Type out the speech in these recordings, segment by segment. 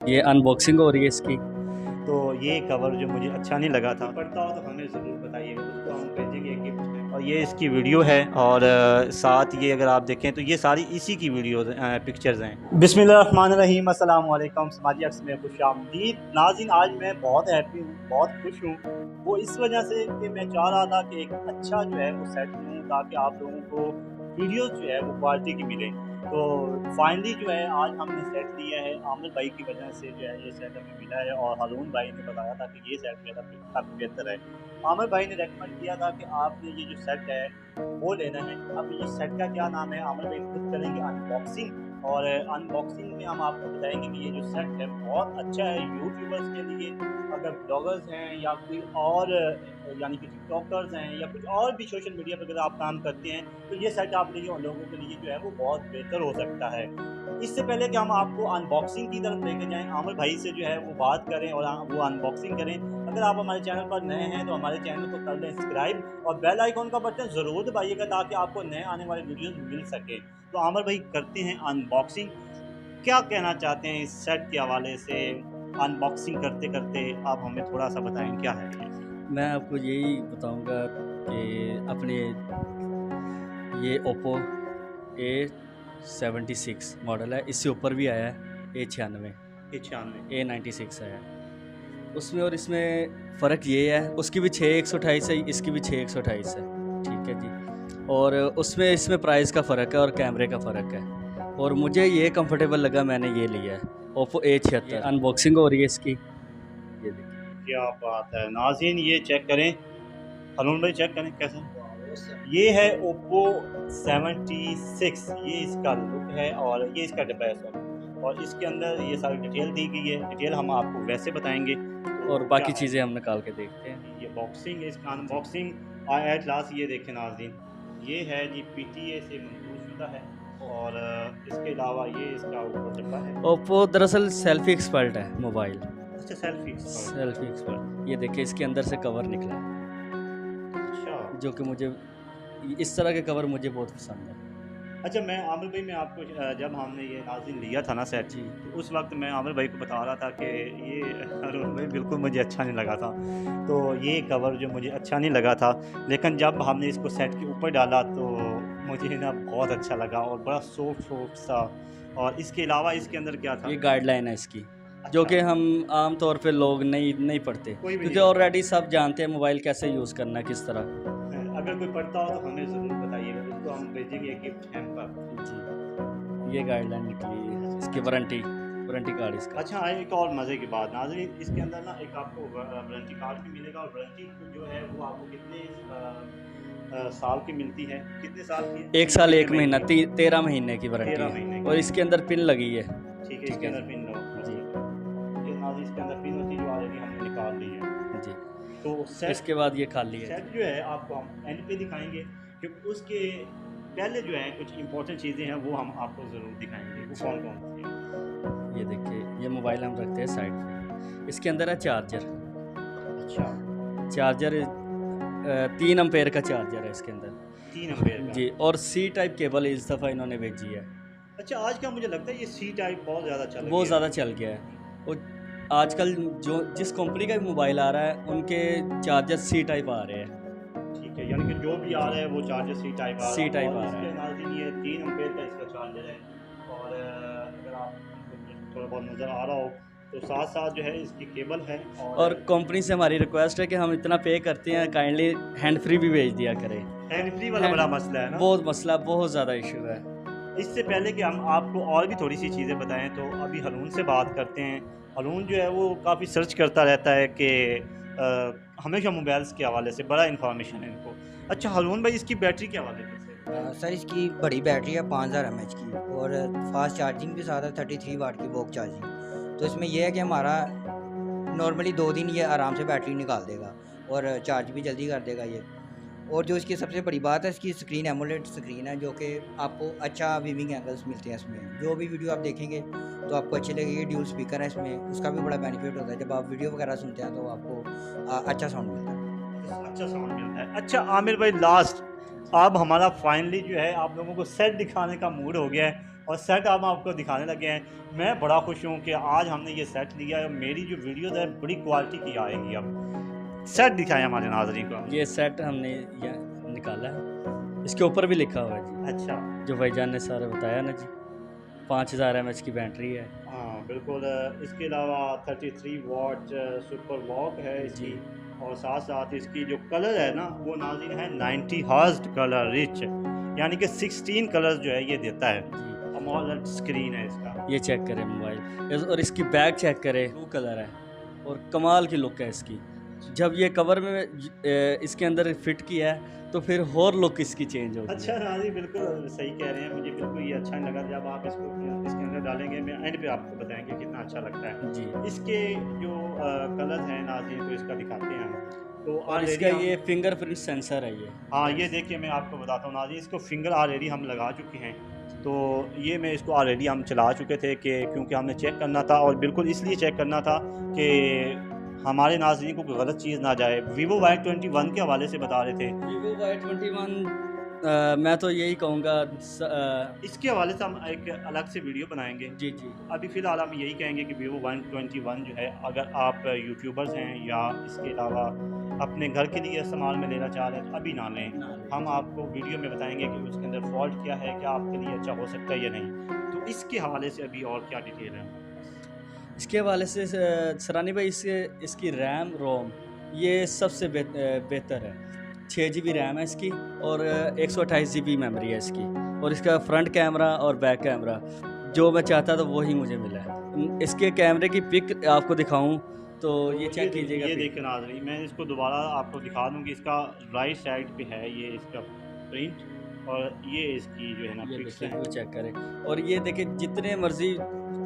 ये अनबॉक्सिंग हो रही है इसकी। तो ये कवर जो मुझे अच्छा नहीं लगा था, पढ़ता हो तो हमें ज़रूर बताइएगा, उसको हम भेजेंगे गिफ्ट में। और ये इसकी वीडियो है और साथ ये अगर आप देखें तो ये सारी इसी की वीडियो पिक्चर्स हैं। बिस्मिल्लाहिर्रहमानिर्रहीम, अस्सलाम वालेकुम, समाजी अक्स में खुशामदीद। नाज़रीन, आज मैं बहुत हैप्पी हूँ, बहुत खुश हूँ। वो इस वजह से कि मैं चाह रहा था कि एक अच्छा जो है वो सेट लूँ ताकि आप लोगों को वीडियोस जो है वो क्वालिटी की मिले। तो फाइनली जो है आज हमने सेट लिया है, आमिर भाई की वजह से जो है ये सेट हमें मिला है और हारून भाई ने बताया था कि ये सेट ज़्यादा काफ़ी बेहतर है। आमिर भाई ने रेकमेंड किया था कि आपने ये जो सेट है वो लेना है। अब ये सेट का क्या नाम है, आमिर भाई खुद करेंगे अनबॉक्सिंग और अनबॉक्सिंग में हम आपको बताएंगे कि ये जो सेट है बहुत अच्छा है यूट्यूबर्स के लिए, अगर ब्लॉगर्स हैं या कोई और यानी कि टिकटॉकर्स हैं या कुछ और भी सोशल मीडिया पर अगर आप काम करते हैं तो ये सेट आप लिए उन लोगों के लिए जो है वो बहुत बेहतर हो सकता है। इससे पहले कि हम आपको अनबॉक्सिंग की तरफ लेके जाएं, आमिर भाई से जो है वो बात करें और वो अनबॉक्सिंग करें। अगर आप हमारे चैनल पर नए हैं तो हमारे चैनल को कर लें सब्सक्राइब और बेल आइकॉन का बटन ज़रूर दबाइएगा ताकि आपको नए आने वाले वीडियोस मिल सके। तो आमिर भाई करते हैं अनबॉक्सिंग। क्या कहना चाहते हैं इस सेट के हवाले से? अनबॉक्सिंग करते करते आप हमें थोड़ा सा बताएं क्या है ये। मैं आपको यही बताऊंगा कि अपने ये ओप्पो A76 मॉडल है, इससे ऊपर भी आया है A96, ये 96। A96 है उसमें। और इसमें फ़र्क ये है, उसकी भी 6128 है, इसकी भी 6128 है। ठीक है जी। और उसमें इसमें प्राइस का फ़र्क है और कैमरे का फ़र्क है। और मुझे ये कंफर्टेबल लगा, मैंने ये लिया है ओप्पो A76। अनबॉक्सिंग हो रही है इसकी, ये देखिए। क्या बात है नाज़रीन, ये चेक करें, हरून भाई चेक करें कैसे। ये है ओप्पो 76, ये इसका लुक है और ये इसका डिब्बा है और इसके अंदर ये सारी डिटेल दी गई है। डिटेल हम आपको वैसे बताएंगे तो और क्या बाकी है। चीज़ें हम निकाल के देखते हैं। ये बॉक्सिंग है, इसका जी। अनबॉक्सिंग एट लास्ट ये देखें नाज़रीन, ये है जी पीटीए से मंजूर शुदा है और इसके अलावा ये इसका ऊपर डिब्बा है। ओप्पो दरअसल सेल्फी एक्सपर्ट है मोबाइल, अच्छा, सेल्फी एक्सपर्ट। Selfie expert. ये देखिए इसके अंदर से कवर निकला है, अच्छा। जो कि मुझे इस तरह के कवर मुझे बहुत पसंद है। अच्छा, मैं आमिर भाई मैं आपको जब हमने ये नाज़रीन लिया था ना सेट, जी। तो उस वक्त मैं आमिर भाई को बता रहा था कि ये हारून भाई बिल्कुल मुझे अच्छा नहीं लगा था। तो ये कवर जो मुझे अच्छा नहीं लगा था, लेकिन जब हमने इसको सेट के ऊपर डाला तो मुझे ना बहुत अच्छा लगा और बड़ा सॉफ्ट सॉफ्ट सा। और इसके अलावा इसके अंदर क्या था? ये गाइडलाइन है इसकी, जो अच्छा, कि हम आम तौर पे लोग नहीं नहीं पढ़ते, कोई भी नहीं क्योंकि पढ़ता। ऑलरेडी सब जानते हैं मोबाइल कैसे यूज़ करना है, किस तरह। अगर कोई पढ़ता हो तो हमें ज़रूर बताइएगा, उसको हम भेजेंगे गिफ्ट हैम्पर। जी। ये गाइडलाइन निकली है, इसकी वारंटी वारंटी कार्ड इसका। अच्छा, एक और मज़े की बात नाज़रीन, इसके अंदर ना एक आपको वारंटी कार्ड भी मिलेगा और वारंटी जो है वो आपको कितने साल की मिलती है? कितने साल की है? 1 साल कितने 1 महीने महीना की? 13 महीने की वारंटी 13 है। महीने और की। इसके अंदर पिन लगी है। ठीक है, ठीक इसके है अंदर जी। पिन लो जी। ये नाज़रीन, इसके अंदर पिन होती है जो ऑलरेडी हमने निकाल ली है। जी। तो सेट इसके बाद ये खाली है सेट जी। जो है आपको हम एंड पे दिखाएँगे, क्योंकि उसके पहले जो है कुछ इम्पोर्टेंट चीज़ें हैं वो हम आपको ज़रूर दिखाएँगे। वो कौन-कौन सी हैं? ये देखिए, ये मोबाइल हम रखते हैं साइड पे। इसके अंदर है चार्जर। अच्छा, चार्जर 3 एम्पेयर का चार्जर है इसके अंदर। 3 एम्पेयर का। जी। और सी टाइप केबल इस दफ़ा इन्होंने भेजी है। अच्छा, आजकल मुझे लगता है ये सी टाइप बहुत ज़्यादा चल बहुत गया ज़्यादा है। चल गया है। और आजकल जो जिस कंपनी का भी मोबाइल आ रहा है, उनके चार्जर सी टाइप आ रहे हैं। ठीक है, यानी कि जो भी आ जी। रहा है वो चार्जर सी टाइप आ सी रहा है टाइप और आ रहा इसके है। नाज़रीन ये 3 एम्पेयर का इसका चार्जर है। और अगर आपको थोड़ा बहुत नज़र आ रहा हो तो साथ-साथ जो है इसकी केबल है और और कंपनी से हमारी रिक्वेस्ट है कि हम इतना पे करते हैं, काइंडली हैंड फ्री भी भेज दिया करें। हैंड फ्री वाला हैंड बड़ा मसला है ना। बहुत मसला, बहुत ज़्यादा इशू है। इससे पहले कि हम आपको और भी थोड़ी-सी चीज़ें बताएँ तो अभी हरून से बात करते हैं। हरून जो है वो काफ़ी सर्च करता रहता है कि हमेशा मोबाइल्स के हवाले से बड़ा इन्फॉर्मेशन है इनको। अच्छा हरून भाई, इसकी बैटरी के हवाले से सर इसकी बड़ी बैटरी है 5000 एमएच की और फास्ट चार्जिंग भी साथ है 33 वाट की वॉक चार्जिंग। तो इसमें यह है कि हमारा नॉर्मली 2 दिन ये आराम से बैटरी निकाल देगा और चार्ज भी जल्दी कर देगा ये। और जो इसकी सबसे बड़ी बात है, इसकी स्क्रीन एमोलेड स्क्रीन है, जो कि आपको अच्छा व्यूइंग एंगल्स मिलते हैं इसमें। जो भी वीडियो आप देखेंगे तो आपको अच्छी लगेगी। ड्यूल स्पीकर है इसमें, उसका भी बड़ा बेनिफिट होता है। जब आप वीडियो वगैरह सुनते हैं तो आपको अच्छा साउंड मिलता है। अच्छा साउंड मिलता है। अच्छा आमिर भाई, लास्ट अब हमारा फाइनली जो है आप लोगों को सेट दिखाने का मूड हो गया है। और सेट हम आपको दिखाने लगे हैं। मैं बड़ा खुश हूँ कि आज हमने ये सेट लिया है। मेरी जो वीडियोज़ है बड़ी क्वालिटी की आएंगी। अब सेट दिखाएं हमारे नाज़रीन को। ये सेट हमने यहाँ निकाला है, इसके ऊपर भी लिखा हुआ है जी, अच्छा, जो भाईजान ने सारा बताया ना जी। 5000 mAh की बैटरी है हाँ बिल्कुल। इसके अलावा 33 वाट सुपर वॉक है इसकी, और साथ साथ इसकी जो कलर है ना वो नाज़रीन है 90 हर्ट्ज कलर रिच, यानी कि 16 कलर्स जो है ये देता है। जी। अमोलेड स्क्रीन है इसका। ये चेक करें मोबाइल, और इसकी बैक चेक करें, ब्लू कलर है और कमाल की लुक है इसकी। जब ये कवर में इसके अंदर फिट किया है तो फिर और लुक इसकी चेंज होगी। अच्छा नाज़रीन, बिल्कुल सही कह रहे हैं। मुझे बिल्कुल ये अच्छा नहीं लगा। जब आप इसको इसके अंदर डालेंगे, मैं एंड पे आपको बताएंगे कितना अच्छा लगता है। जी। इसके जो कलर्स हैं नाज़रीन को इसका दिखाते हैं हम। तो और इसका ये फिंगरप्रिंट सेंसर है ये। हाँ, ये देखिए मैं आपको बताता हूँ नाज़रीन, इसको फिंगर ऑलरेडी हम लगा चुके हैं। तो ये मैं इसको ऑलरेडी हम चला चुके थे कि क्योंकि हमने चेक करना था, और बिल्कुल इसलिए चेक करना था कि हमारे नाज़रीन को कोई गलत चीज़ ना जाए। Vivo Y21 के हवाले से बता रहे थे। Vivo Y21 मैं तो यही कहूँगा इसके हवाले से हम एक अलग से वीडियो बनाएंगे। जी जी। अभी फ़िलहाल हम यही कहेंगे कि Vivo Y21 जो है, अगर आप यूट्यूबर्स हैं या इसके अलावा अपने घर के लिए इस्तेमाल में लेना चाह रहे हैं तो अभी ना लें। हम आपको वीडियो में बताएंगे कि उसके अंदर फॉल्ट क्या है, क्या आपके लिए अच्छा हो सकता है या नहीं। तो इसके हवाले से अभी और क्या डिटेल है? इसके हवाले से सरानी भाई, इसकी रैम रोम ये सबसे बेहतर है। 6 GB रैम है इसकी, और 128 GB मेमोरी है इसकी, और इसका फ्रंट कैमरा और बैक कैमरा जो मैं चाहता था वही मुझे मिला है। इसके कैमरे की पिक आपको दिखाऊं तो ये चेक कीजिएगा। ये देखिए नाज़रीन, मैं इसको दोबारा आपको दिखा दूँगी। इसका राइट साइड पे है ये इसका प्रिंट, और ये इसकी जो है ना पिक्स है। चेक करें, और ये देखिए जितने मर्जी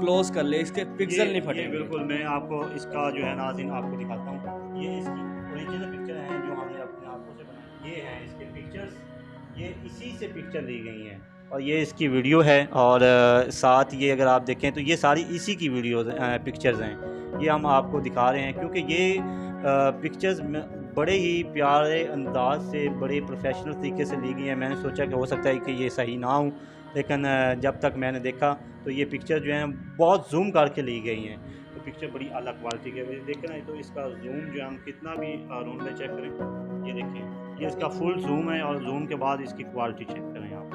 क्लोज कर ले इसके पिक्सल नहीं फटेंगे। बिल्कुल, मैं आपको इसका जो है नाज़रीन आपको दिखाता हूँ। ये इसकी ओरिजिनल पिक्चर हैं जो हमने अपने आँखों से बनाई। ये हैं इसके पिक्चर्स, ये इसी से पिक्चर ली गई हैं, और ये इसकी वीडियो है। और साथ ये अगर आप देखें तो ये सारी इसी की वीडियोज़ पिक्चर्स हैं। ये हम आपको दिखा रहे हैं क्योंकि ये पिक्चर्स बड़े ही प्यारे अंदाज से, बड़े प्रोफेशनल तरीके से ली गई हैं। मैंने सोचा कि हो सकता है कि ये सही ना हो, लेकिन जब तक मैंने देखा तो ये पिक्चर जो है बहुत जूम करके ली गई हैं। तो पिक्चर बड़ी अलग क्वालिटी के देखें ना, तो इसका जूम जो है हम कितना भी राउंड में चेक करें, ये देखें ये इसका फुल जूम है, और जूम के बाद इसकी क्वालिटी चेक करें आप।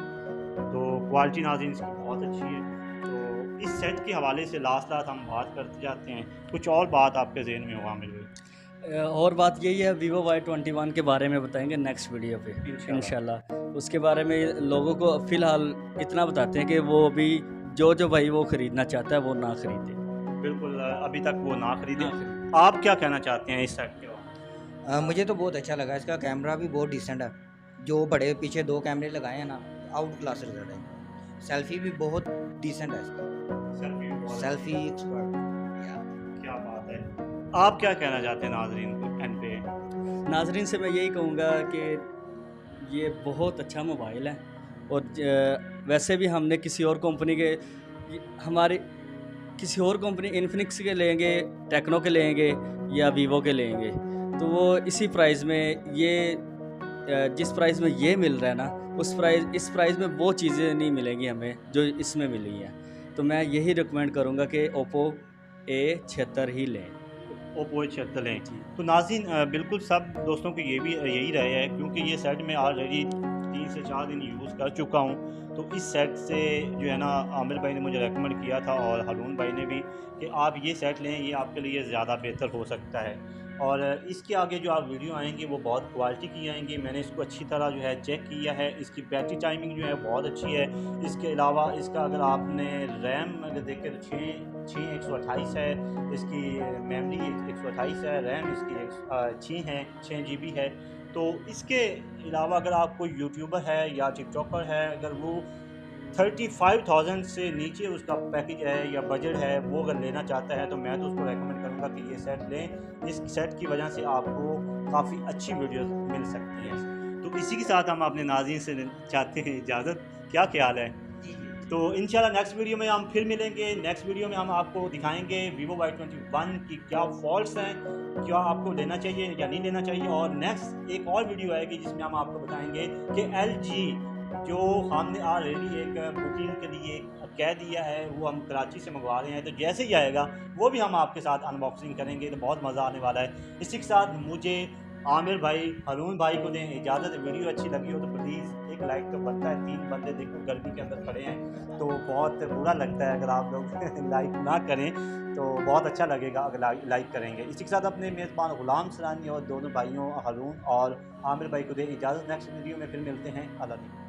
तो क्वालिटी नाज़रीन इसकी बहुत अच्छी है। तो इस सेट के हवाले से लास्ट हम बात करते जाते हैं। कुछ और बात आपके जहन में होगा मेरे? और बात यही है, Vivo Y21 के बारे में बताएंगे नेक्स्ट वीडियो पे इंशाल्लाह। उसके बारे में लोगों को फ़िलहाल इतना बताते हैं कि वो अभी जो भाई वो ख़रीदना चाहता है वो ना ख़रीदे। बिल्कुल, अभी तक वो ना ख़रीदे। आप क्या कहना चाहते हैं इस सेट के बारे में? मुझे तो बहुत अच्छा लगा। इसका कैमरा भी बहुत डिसेंट है। जो बड़े पीछे 2 कैमरे लगाए हैं ना, आउट क्लास रिजल्ट है। सेल्फी भी बहुत डिसेंट है इसका। Selfie expert. क्या बात है। आप क्या कहना चाहते हैं नाज़रीन को एंड पे? नाज़रीन से मैं यही कहूँगा कि ये बहुत अच्छा मोबाइल है, और वैसे भी हमने किसी और कंपनी के किसी और कंपनी इन्फिनिक्स के लेंगे, टेक्नो के लेंगे या वीवो के लेंगे, तो वो इसी प्राइस में जिस प्राइस में ये मिल रहा है ना, इस प्राइस में वो चीज़ें नहीं मिलेंगी हमें जो इसमें मिली हैं। तो मैं यही रिकमेंड करूँगा कि ओप्पो A76 ही लें। ओप्पो A76 लें। तो नाज़रीन, बिल्कुल सब दोस्तों की यही राय है, क्योंकि ये सेट मैं ऑलरेडी 3 से 4 दिन यूज़ कर चुका हूँ। तो इस सेट से जो है ना, आमिर भाई ने मुझे रेकमेंड किया था, और हारून भाई ने भी, कि आप ये सेट लें, ये आपके लिए ज़्यादा बेहतर हो सकता है। और इसके आगे जो आप वीडियो आएंगी वो बहुत क्वालिटी की आएंगी। मैंने इसको अच्छी तरह जो है चेक किया है। इसकी बैटरी टाइमिंग जो है बहुत अच्छी है। इसके अलावा इसका अगर आपने रैम अगर देखें तो 6 128 है, इसकी मेमोरी 128 है, रैम इसकी 6 GB है। तो इसके अलावा अगर आप कोई यूट्यूबर है या टिकटॉकर है, अगर वो 35,000 से नीचे उसका पैकेज है या बजट है, वो अगर लेना चाहता है, तो मैं तो उसको रेकमेंड करूँगा कि ये सेट लें। इस सेट की वजह से आपको काफ़ी अच्छी वीडियोस मिल सकती हैं। तो इसी के साथ हम अपने नाज़रीन से चाहते हैं इजाज़त। क्या ख्याल है? तो इंशाल्लाह नेक्स्ट वीडियो में हम फिर मिलेंगे। नेक्स्ट वीडियो में हम आपको दिखाएंगे Vivo Y21 की क्या फॉल्ट्स हैं, क्या आपको लेना चाहिए या नहीं लेना चाहिए। और नेक्स्ट एक और वीडियो आएगी जिसमें हम आपको बताएंगे कि LG जो हमने ऑलरेडी एक बुकिंग के लिए कह दिया है वो हम कराची से मंगवा रहे हैं, तो जैसे ही आएगा वो भी हम आपके साथ अनबॉक्सिंग करेंगे, तो बहुत मज़ा आने वाला है। इसी के साथ मुझे आमिर भाई, हारून भाई को दें इजाज़त। वीडियो अच्छी लगी हो तो प्लीज़ एक लाइक तो बनता है। 3 बंदे देखो गर्मी के अंदर खड़े हैं तो बहुत बुरा लगता है अगर आप लोग लाइक ना करें, तो बहुत अच्छा लगेगा अगर लाइक करेंगे। इसी के साथ अपने मेज़बान ग़ुलाम सरानी और दोनों भाइयों हारून और आमिर भाई को दें इजाज़त। नेक्स्ट वीडियो में फिर मिलते हैं। अल्लाह हाफ़िज़।